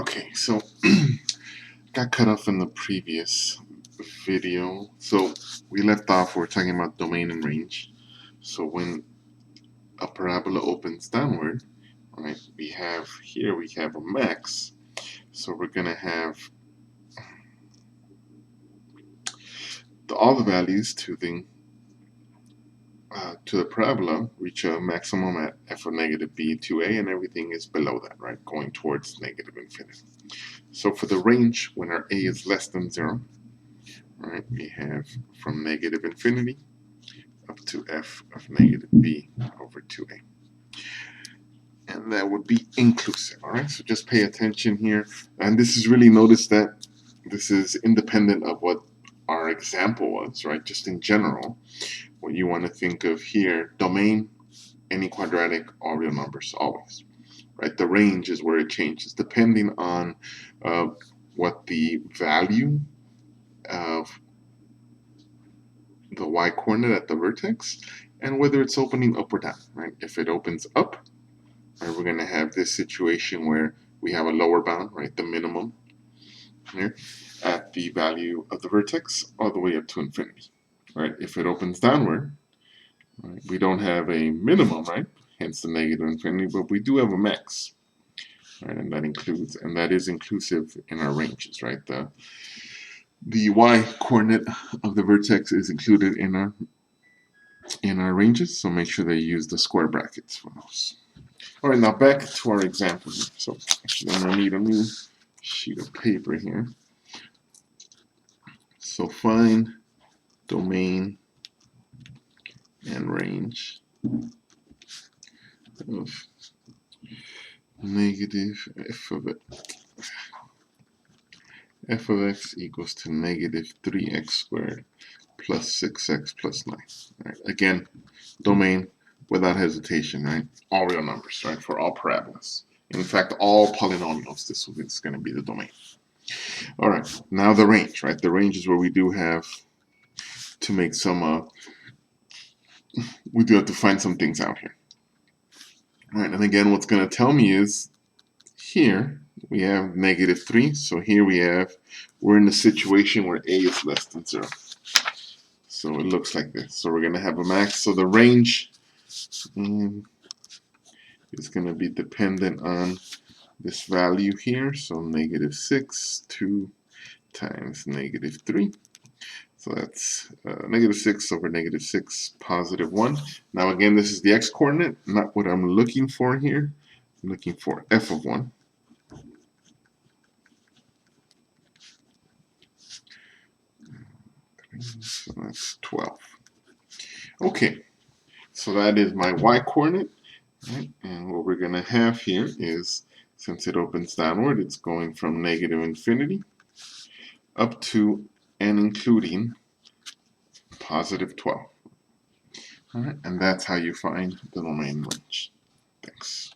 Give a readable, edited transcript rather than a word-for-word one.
Okay, so got cut off in the previous video. So we left off, we're talking about domain and range. So when a parabola opens downward, right, we have a max. So we're gonna have all the values to the parabola reach a maximum at f of negative b to a, and everything is below that, right, going towards negative infinity. So for the range, when our a is less than 0, right, we have from negative infinity up to f of negative b over 2a. And that would be inclusive, all right? So just pay attention here. And this is really, notice that this is independent of what our example was, right? Just in general, what you want to think of here, domain, any quadratic, all real numbers, always, right? The range is where it changes, depending on what the value of the y-coordinate at the vertex and whether it's opening up or down, right? If it opens up, right, we're going to have this situation where we have a lower bound, right, the minimum here at the value of the vertex all the way up to infinity, right? If it opens downward, right, we don't have a minimum, right, hence the negative infinity, but we do have a max, right, and that is inclusive in our ranges, right? The y-coordinate of the vertex is included in our ranges, so make sure that you use the square brackets for those. All right, now back to our example here. So actually, I'm going to need a new sheet of paper here. So find domain and range of negative f of x equals to negative 3x squared plus 6x plus 9. All right, again, domain without hesitation, right? All real numbers, right? For all parabolas. In fact, all polynomials, this is going to be the domain. All right, now the range, right? The range is where we do have to make some, we do have to find some things out here. All right, and again, what's going to tell me is here we have negative 3. So here we're in a situation where a is less than 0. So it looks like this. So we're going to have a max. So the range is going to be dependent on this value here. So negative 6, 2 times negative 3. So that's negative 6 over negative 6, positive 1. Now again, this is the x-coordinate, not what I'm looking for here. I'm looking for f of 1. So that's 12. Okay, so that is my y-coordinate. Right? And what we're going to have here is, since it opens downward, it's going from negative infinity up to and including positive 12. All right, and that's how you find the domain range. Thanks.